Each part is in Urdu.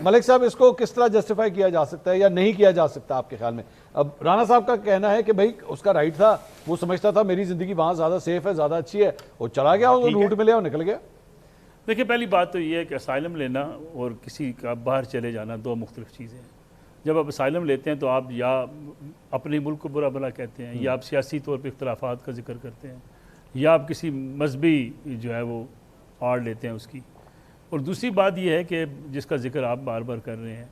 ملک صاحب اس کو کس طرح جسٹیفائی کیا جا سکتا ہے یا نہیں کیا جا سکتا آپ کے خیال میں؟ اب رانا صاحب کا کہنا ہے کہ بھائی اس کا رائٹ تھا، وہ سمجھتا تھا میری زندگی وہاں زیادہ سیف ہے، زیادہ اچھی ہے، وہ چلا گیا، وہ روٹ میں لیا اور نکل گیا۔ دیکھیں پہلی بات تو یہ ہے کہ اسائلم لینا اور کسی کا باہر چلے جانا دو مختلف چیزیں ہیں۔ جب آپ اسائلم لیتے ہیں تو آپ یا اپنے ملک کو برا بھلا کہتے ہیں، یا آپ سیاسی طور پہ اختلافات کا ذکر کرتے ہیں، یا آپ کسی مذہبی جو ہے وہ آڑ لیتے ہیں اس کی۔ اور دوسری بات یہ ہے کہ جس کا ذکر آپ بار بار کر رہے ہیں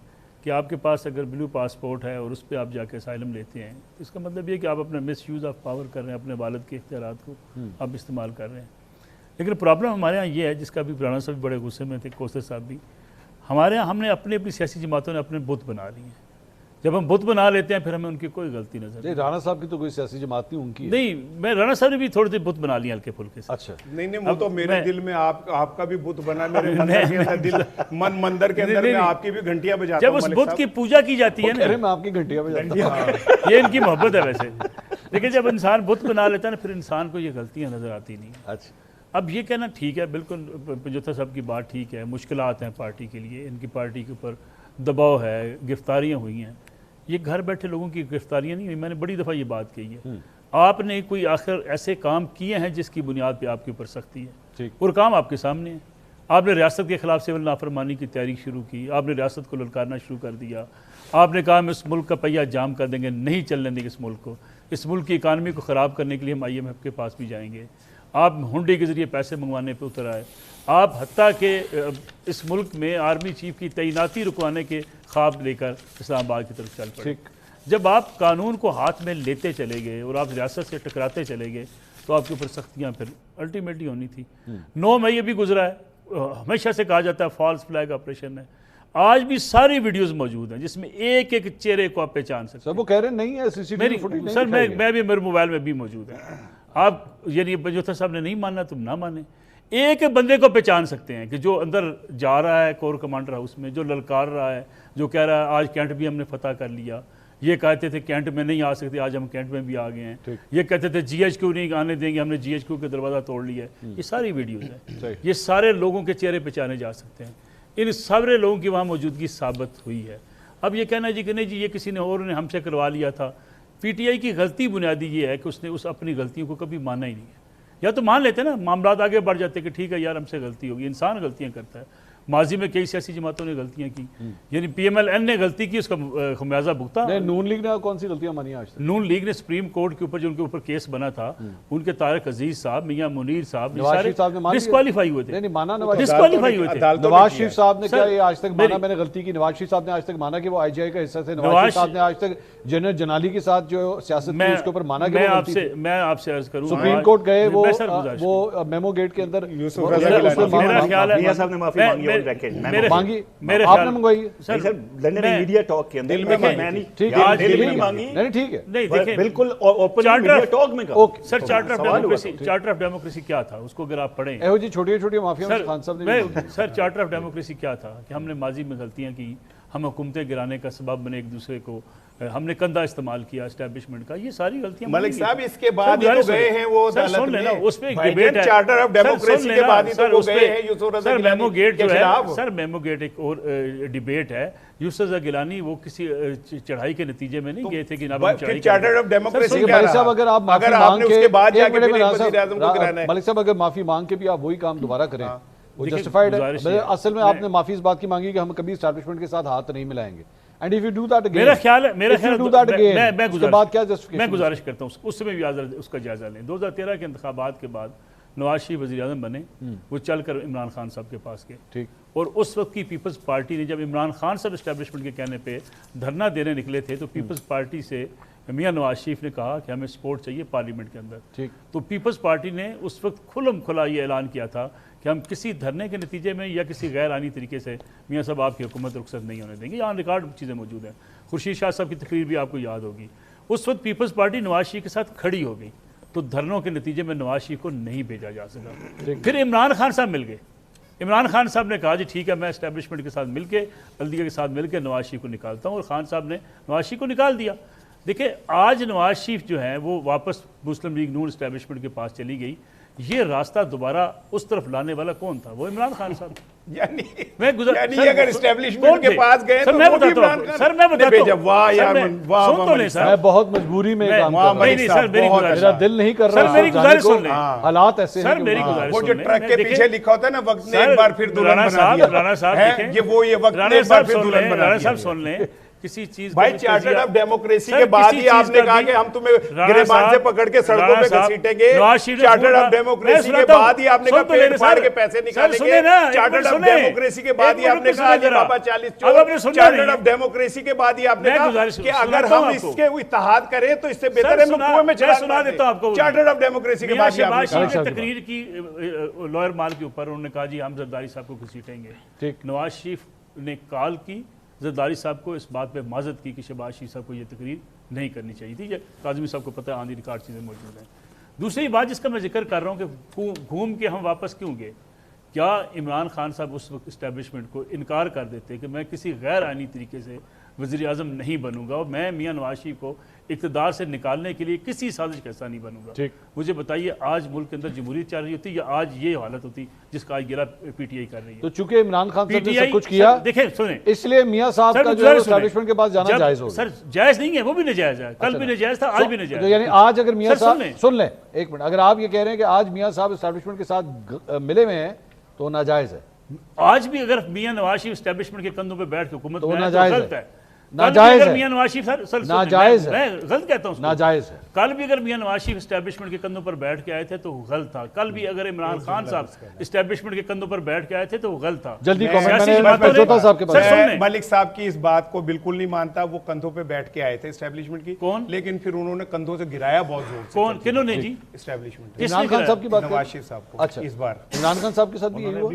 کہ آپ کے پاس اگر بلو پاسپورٹ ہے اور اس پہ آپ جا کے اسائلم لیتے ہیں، اس کا مطلب یہ کہ آپ اپنا مس یوز آف پاور کر رہے ہیں، اپنے والد کے اختیارات کو آپ استعمال کر رہے ہیں۔ لیکن پرابلم ہمارے ہاں یہ ہے، جس کا بھی رانا صاحب بھی بڑے غصے میں تھے، کوثر صاحب بھی، ہمارے ہاں ہم نے اپنی سیاسی جماعتوں نے اپنے بت بنا لیے ہیں۔ جب ہم بت بنا لیتے ہیں پھر ہمیں ان کی کوئی غلطی نظر نہیں۔ رانا صاحب کی تو کوئی سیاسی جماعت نہیں، ان کی نہیں، میں رانا صاحب نے بھی تھوڑے سے بت بنا لیے ہلکے پھلکے سے۔ اچھا نہیں وہ تو میرے دل میں آپ کا بھی بت بنا، میرے مندر کے اندر دل مندر کے اندر میں آپ کی بھی گھنٹیاں بجاتا ہوں۔ جب اس بت کی پوجا کی جاتی ہے نا، میں آپ کی گھنٹیاں بجاتا ہوں، یہ ان کی محبت ہے ویسے۔ لیکن جب انسان بت بنا لیتا ہے نا پھر انسان کو یہ غلطیاں نظر آتی نہیں۔ اچھا اب یہ کہنا ٹھیک ہے، بالکل پنجوتھا صاحب کی بات ٹھیک ہے، مشکلات ہیں پارٹی کے لیے، ان کی پارٹی کے اوپر دباؤ ہے، گرفتاریاں ہوئی ہیں۔ یہ گھر بیٹھے لوگوں کی گرفتاریاں نہیں ہوئی، میں نے بڑی دفعہ یہ بات کہی ہے۔ آپ نے کوئی آخر ایسے کام کیے ہیں جس کی بنیاد پہ آپ کے اوپر سختی ہے، اور کام آپ کے سامنے ہے۔ آپ نے ریاست کے خلاف سول نافرمانی کی تیاری شروع کی، آپ نے ریاست کو للکارنا شروع کر دیا، آپ نے کہا ہم اس ملک کا پہیہ جام کر دیں گے، نہیں چلنے دیں گے اس ملک کو، اس ملک کی اکانومی کو خراب کرنے کے لیے ہم IMF کے پاس بھی جائیں گے۔ آپ ہنڈی کے ذریعے پیسے منگوانے پہ اتر آئے، آپ حتیٰ کہ اس ملک میں آرمی چیف کی تعیناتی رکوانے کے خواب لے کر اسلام آباد کی طرف چل پڑے۔ جب آپ قانون کو ہاتھ میں لیتے چلے گئے اور آپ ریاست سے ٹکراتے چلے گئے تو آپ کے اوپر سختیاں پھر الٹیمیٹلی ہونی تھی۔ 9 مئی یہ بھی گزرا ہے، ہمیشہ سے کہا جاتا ہے فالس فلیگ آپریشن ہے، آج بھی ساری ویڈیوز موجود ہیں جس میں ایک ایک چہرے کو آپ پہچان سکتے ہیں۔ سر وہ کہہ رہے نہیں ہے CCTV سر میں بھی میرے موبائل میں بھی موجود ہے۔ آپ یعنی پنجوتھا صاحب نے نہیں ماننا تم نہ مانیں، ایک بندے کو پہچان سکتے ہیں کہ جو اندر جا رہا ہے کور کمانڈر ہاؤس میں، جو للکار رہا ہے، جو کہہ رہا ہے آج کینٹ بھی ہم نے فتح کر لیا، یہ کہتے تھے کینٹ میں نہیں آ سکتے، آج ہم کینٹ میں بھی آ گئے ہیں، یہ کہتے تھے GHQ نہیں آنے دیں گے، ہم نے GHQ کے دروازہ توڑ لیا ہے۔ یہ ساری ویڈیوز ہیں، یہ سارے لوگوں کے چہرے پہچانے جا سکتے ہیں، ان سارے لوگوں کی وہاں موجودگی ثابت ہوئی ہے۔ اب یہ کہنا جی کہ نہیں جی یہ کسی نے اور نے ہم سے کروا لیا تھا، PTI کی غلطی بنیادی یہ ہے کہ اس نے اپنی غلطیوں کو کبھی مانا ہی نہیں ہے۔ یا تو مان لیتے نا، معاملات آگے بڑھ جاتے کہ ٹھیک ہے یار ہم سے غلطی ہوگی، انسان غلطیاں کرتا ہے۔ ماضی میں کئی سیاسی جماعتوں نے غلطیاں کی، یعنی PMLN نے غلطی کی، اس کا خمیازہ بھگتا۔ نون لیگ نے کون سی غلطیاں مانی آج تک؟ نون لیگ نے سپریم کورٹ کے اوپر جو ان کے اوپر کیس بنا تھا، ان کے طارق عزیز صاحب، میاں منیر صاحب ڈسکوالیفائی ہوئے تھے، ڈسکوالیفائی ہوئے تھے۔ نواز شریف صاحب نے کیا یہ آج تک مانا میں نے غلطی کی؟ نواز شریف صاحب نے آج تک مانا کہ وہ IGI کا حصہ تھے؟ نواز شریف صاحب نے آج تک جنرل جنالی کے ساتھ جو سیاست کی اس کے اوپر مانا کہ وہ غلطی تھی؟ میں آپ سے عرض کروں، سپریم کورٹ گئے، وہ میمو گیٹ کے اندر میرا خیال ہے صاحب نے معافی مانگی اور ریکٹ مانگی، آپ نے منگوائی سر لندن میڈیا ٹاک کے اندر دل میں نہیں ٹھیک ہے، ہے، دل میں مانگی نہیں ٹھیک ہے، نہیں دیکھیں بالکل اوپن میڈیا ٹاک میں کہا۔ سر چارٹر آف ڈیموکریسی کیا تھا اس کو اگر آپ پڑھیں، ایہو جی چھوٹی چھوٹی معافیاں خان صاحب نے۔ سر چارٹر آف ڈیموکریسی کیا تھا کہ ہم نے ماضی میں غلطیاں کی، ہم حکومتیں گرانے کا سبب بنے ایک دوسرے کو، ہم نے کندھا استعمال کیا اسٹیبلشمنٹ کا، یہ ساری غلطیاں ملک صاحب اس کے بعد ہی تو گئے ہیں وہ عدالت میں، اس پہ ایک ڈیبیٹ ہے، چارٹر آف ڈیموکریسی کے بعد ہی تو وہ گئے ہیں یوسف رضا سر میمو گیٹ جو ہے، خلاف۔ سر میمو گیٹ ایک اور ڈیبیٹ ہے، یوسف رضا گیلانی وہ کسی چڑھائی کے نتیجے میں نہیں گئے تھے کہ اب ہم چڑھائی چارٹر آف ڈیموکریسی ملک صاحب اگر آپ معافی مانگ کے ملک صاحب اگر معافی مانگ کے بھی آپ وہی کام دوبارہ کریں وہ جسٹیفائڈ ہے۔ اصل میں آپ نے معافی اس بات کی مانگی کہ ہم کبھی اسٹیبلشمنٹ کے ساتھ ہاتھ نہیں ملائیں گے، and if you do that again, میرا خیال ہے میں گزارش کرتا ہوں اس میں بھی اس کا جائزہ لیں۔ 2013 کے انتخابات کے بعد نواز شریف وزیر اعظم بنے، وہ چل کر عمران خان صاحب کے پاس گئے، اور اس وقت کی پیپلز پارٹی نے جب عمران خان صاحب اسٹیبلشمنٹ کے کہنے پہ دھرنا دینے نکلے تھے تو پیپلز پارٹی سے میاں نواز شریف نے کہا کہ ہمیں سپورٹ چاہیے پارلیمنٹ کے اندر، تو پیپلز پارٹی نے اس وقت کھلم کھلا یہ اعلان کیا تھا کہ ہم کسی دھرنے کے نتیجے میں یا کسی غیر آئینی طریقے سے میاں صاحب آپ کی حکومت رخصت نہیں ہونے دیں گے۔ یہاں ریکارڈ چیزیں موجود ہیں، خورشید شاہ صاحب کی تقریر بھی آپ کو یاد ہوگی، اس وقت پیپلز پارٹی نواز شریف کے ساتھ کھڑی ہو گئی، تو دھرنوں کے نتیجے میں نواز شریف کو نہیں بھیجا جا سکا۔ پھر عمران خان صاحب مل گئے، عمران خان صاحب نے کہا جی ٹھیک ہے میں اسٹیبلشمنٹ کے ساتھ مل کے بلدیہ کے ساتھ مل کے نواز شریف کو نکالتا ہوں، اور خان صاحب نے نواز شریف کو نکال دیا۔ دیکھیں آج نواز شریف جو ہیں وہ واپس مسلم لیگ نون اسٹیبلشمنٹ کے پاس چلی گئی، یہ راستہ دوبارہ اس طرف لانے والا کون تھا؟ وہ عمران خان صاحب. یعنی اگر اسٹیبلشمنٹ کے پاس گئے تو وہ بھی عمران خان. سر میں بتاتا ہوں, واہ یار واہ, سن تو لیں سر, میں بہت مجبوری میں کام کر رہا ہوں. نہیں سر, میرا دل نہیں کر رہا. سر میری گزارش سن لیں, حالات ایسے سر میری گزارش وہ جو ٹرک کے پیچھے لکھا ہوتا ہے نا وقت نے ایک بار پھر دلہن بنا دیا. رانا صاحب دیکھیں, یہ وہ یہ وقت نے ایک بار پھر دلہن بنا رانا دیا. صاحب سن لیں, کسی چیز بھائی چارٹرڈ آف ڈیموکریسی کے بعد ہی آپ نے کہا کہ ہم تمہیں گریبان سے پکڑ کے سڑکوں پہ گھسیٹیں گے. چارٹرڈ آف ڈیموکریسی کے بعد ہی آپ نے کہا پیٹ پھاڑ کے پیسے نکالیں گے. چارٹرڈ آف ڈیموکریسی کے بعد ہی آپ نے کہا علی بابا 40 چور. چارٹرڈ آف ڈیموکریسی کے بعد ہی آپ نے کہا کہ اگر ہم اس کے اتحاد کریں تو اس سے بہتر ہے ہم کنویں میں چلا دیتا ہوں آپ کو. چارٹرڈ آف ڈیموکریسی کے بعد ہی آپ نے کہا. تقریر کی لوئر مال کے اوپر انہوں نے کہا جی ہم زرداری صاحب کو گھسیٹیں گے. نواز شریف نے کال کی زرداری صاحب کو, اس بات پہ معذرت کی کہ شہباز شریف صاحب کو یہ تقریر نہیں کرنی چاہیے تھی. کاظمی صاحب کو پتہ ہے آن دی ریکارڈ چیزیں موجود ہیں. دوسری بات جس کا میں ذکر کر رہا ہوں کہ گھوم کے ہم واپس کیوں گئے, کیا عمران خان صاحب اس وقت اسٹیبلشمنٹ کو انکار کر دیتے کہ میں کسی غیر آئینی طریقے سے وزیر اعظم نہیں بنوں گا اور میں میاں نواز شریف کو اقتدار سے نکالنے کے لیے کسی سازش کا حصہ نہیں بنوں گا. مجھے بتائیے آج ملک کے اندر جمہوریت چل رہی ہوتی یا آج یہ حالت ہوتی جس کا آج گلا پی ٹی آئی کر رہی ہے؟ تو چونکہ عمران خان صاحب نے سب کچھ کیا, دیکھیں سنیں, اس لیے میاں صاحب کا جو ہے اسٹیبلشمنٹ کے پاس جانا جائز ہوگا. سر جائز نہیں ہے, وہ بھی ناجائز ہے, کل بھی ناجائز تھا, آج بھی ناجائز. یعنی آج اگر میاں صاحب سن لیں ایک منٹ, اگر آپ یہ کہہ رہے ہیں کہ آج میاں صاحب اسٹیبلشمنٹ کے ساتھ ملے ہوئے ہیں تو ناجائز ہے. آج بھی اگر میاں نواز شریف اسٹیبلشمنٹ کے کندھوں پہ بیٹھ کے حکومت میں غلط ہے. ناجائز ہے, میاں نواز شریف ناجائز ہے, میں غلط کہتا ہوں, ناجائز ہے. کل بھی اگر میاں نواز شریف اسٹیبلشمنٹ کے کندھوں پر بیٹھ کے آئے تھے تو غلط تھا. کل بھی اگر عمران خان صاحب اسٹیبلشمنٹ کے کندھوں پر بیٹھ کے آئے تھے تو غلط تھا. جلدی ملک صاحب کی اس بات کو بالکل نہیں مانتا. وہ کندھوں پہ بیٹھ کے آئے تھے اسٹیبلشمنٹ کی, کون, لیکن پھر انہوں نے کندھوں سے گرایا بہت زور سے. کون, کنہوں نے جی اسٹیبلشمنٹ؟ عمران خان صاحب کی بات, نواز شریف صاحب کو. اچھا, اس بار عمران خان صاحب کے ساتھ بھی یہی ہوا.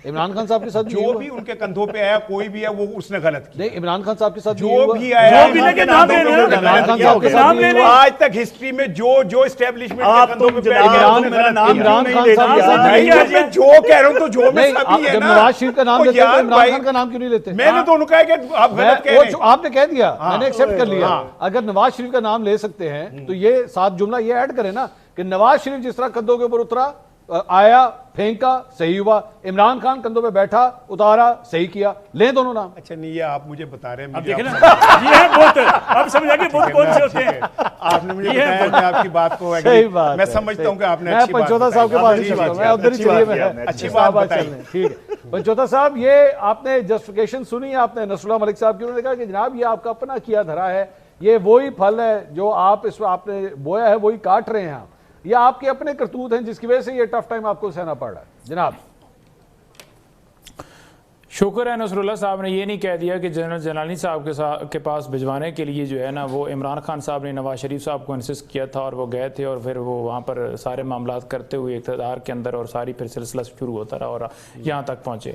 عمران خان صاحب کے ساتھ جو بھی ان کے کندھوں پہ آیا کوئی بھی ہے وہ اس نے غلط کیا. نہیں, عمران خان صاحب کے ساتھ جو بھی آج تک ہسٹری میں جو اسٹیبلشمنٹ کے کندھوں پہ بیٹھ گیا, عمران خان صاحب میں جو کہہ رہا ہوں تو جو میں سبھی ہے نا. نواز شریف کا نام لیتے ہیں عمران خان کا نام کیوں نہیں لیتے؟ میں نے تو انہوں کہا کہ آپ غلط کہہ رہے ہیں. آپ نے کہہ دیا, میں نے ایکسپٹ کر لیا. اگر نواز شریف کا نام لے سکتے ہیں تو یہ ساتھ جملہ یہ ایڈ کریں نا کہ نواز شریف جس طرح کندھوں کے اوپر اترا, آیا, پھینکا, صحیح ہوا. عمران خان کندھوں پہ بیٹھا, اتارا, صحیح کیا. لیں دونوں نام. اچھا نہیں, یہ آپ مجھے بتا رہے ہیں, اب دیکھیں نا یہ ہے بہت, اب سمجھ آگے بہت کون سے ہوتے ہیں. آپ نے مجھے بتایا, میں آپ کی بات کو میں سمجھتا ہوں کہ آپ نے اچھی بات. پنچوتا صاحب کے پاس میں ادھر ہی چلیے, میں اچھی بات بتائی. ٹھیک ہے پنچوتا صاحب, یہ آپ نے جسٹیفیکیشن سنی ہے آپ نے نصر اللہ ملک صاحب کی. انہوں نے کہا کہ جناب یہ آپ کا اپنا کیا دھرا ہے, یہ وہی پھل ہے جو آپ اس میں آپ نے بویا ہے وہی کاٹ رہے ہیں آپ, یہ آپ کے اپنے کرتوت ہیں جس کی وجہ سے یہ ٹف ٹائم آپ کو سہنا پڑ رہا ہے. جناب شکر ہے نصر اللہ صاحب نے یہ نہیں کہہ دیا کہ جنرل جلانی صاحب کے پاس بھجوانے کے لیے جو ہے نا وہ عمران خان صاحب نے نواز شریف صاحب کو انسسٹ کیا تھا اور وہ گئے تھے اور پھر وہ وہاں پر سارے معاملات کرتے ہوئے اقتدار کے اندر اور ساری پھر سلسلہ شروع ہوتا رہا اور یہاں تک پہنچے.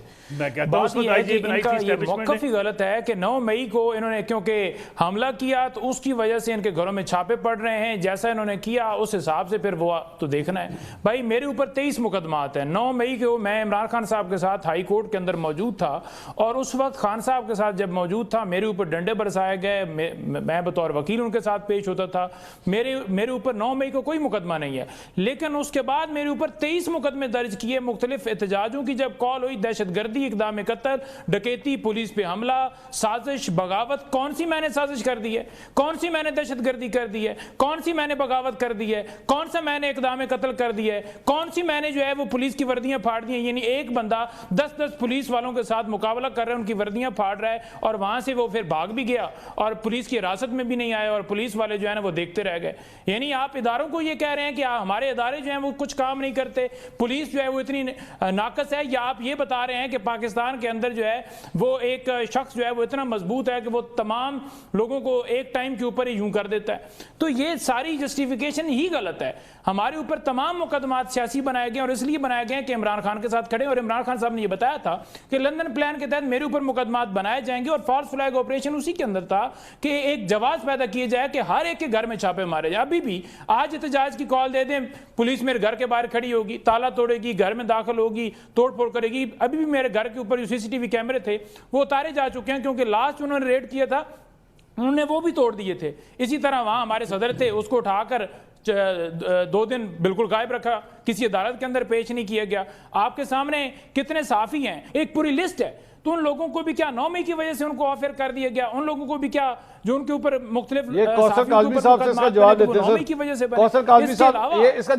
بات یہ ہے کہ ان کا یہ موقف ہی غلط ہے کہ 9 مئی کو انہوں نے کیونکہ حملہ کیا تو اس کی وجہ سے ان کے گھروں میں چھاپے پڑ رہے ہیں. جیسا انہوں نے کیا اس حساب سے پھر وہ تو دیکھنا ہے. بھائی میرے اوپر 23 مقدمات ہیں. 9 مئی کو میں عمران خان صاحب کے ساتھ ہائی کورٹ کے اندر موجود تھا اور اس وقت خان صاحب کے ساتھ جب موجود تھا میرے اوپر ڈنڈے برسائے گئے, میں بطور وکیل ان کے ساتھ پیش ہوتا تھا. میرے اوپر 9 مئی کو کوئی مقدمہ نہیں ہے, لیکن اس کے بعد میرے اوپر 23 مقدمے درج کیے مختلف احتجاجوں کی. جب کال ہوئی دہشت گردی, اقدام قتل, ڈکیتی, پولیس پہ حملہ, سازش, بغاوت, کون سی میں نے سازش کر دی ہے, کون سی میں نے دہشت گردی کر دی ہے, کون سی میں نے بغاوت کر دی ہے, کون سا میں نے اقدام قتل کر دی ہے, کون سی میں نے جو ہے وہ پولیس کی وردیاں پھاڑ دی ہیں. یعنی ایک بندہ 10 پولیس والوں کے ساتھ مقابلہ کر رہے ہیں, ان کی وردیاں پھاڑ رہا ہے اور وہاں سے وہ پھر بھاگ بھی گیا اور پولیس کی حراست میں بھی نہیں آیا اور پولیس والے جو ہے نا وہ دیکھتے رہ گئے. یعنی آپ اداروں کو یہ کہہ رہے ہیں کہ ہمارے ادارے جو ہیں وہ کچھ کام نہیں کرتے, پولیس جو ہے وہ اتنی ناقص ہے, یا آپ یہ بتا رہے ہیں کہ پاکستان کے اندر جو ہے وہ ایک شخص جو ہے وہ اتنا مضبوط ہے کہ وہ تمام لوگوں کو ایک ٹائم کے اوپر ہی یوں کر دیتا ہے. تو یہ ساری جسٹیفیکیشن ہی غلط ہے. ہمارے اوپر تمام مقدمات سیاسی بنائے گئے اور اس لیے بنائے گئے کہ عمران خان کے ساتھ کھڑے, اور عمران خان صاحب نے یہ بتایا تھا کہ لندن پلان کے تحت میرے اوپر مقدمات بنائے جائیں گے اور فالس فلیگ آپریشن اسی کے اندر تھا کہ ایک جواز پیدا کیے جائے کہ ہر ایک کے گھر میں چھاپے مارے جائیں. ابھی بھی آج احتجاج کی کال دے دیں, پولیس میرے گھر کے باہر کھڑی ہوگی, تالا توڑے گی, گھر میں داخل ہوگی, توڑ پھوڑ کرے گی. ابھی بھی میرے گھر کے اوپر جو CCTV کیمرے تھے وہ اتارے جا چکے ہیں کیونکہ لاسٹ انہوں نے ریڈ کیا تھا انہوں نے وہ بھی توڑ دیے تھے. اسی طرح وہاں ہمارے صدر تھے, اس کو اٹھا کر 2 دن بالکل غائب رکھا, کسی عدالت کے اندر پیش نہیں کیا گیا. آپ کے سامنے کتنے صحافی ہیں, ایک پوری لسٹ ہے. تو ان لوگوں کو بھی کیا 9 مئی کی وجہ سے ان کو آفر کر دیا گیا؟ ان لوگوں کو بھی کیا جو ان کے اوپر مختلف کوثر کاظمی صاحب سے اس کا جواب دیتے ہیں. کی وجہ سے کوثر کاظمی صاحب اس کا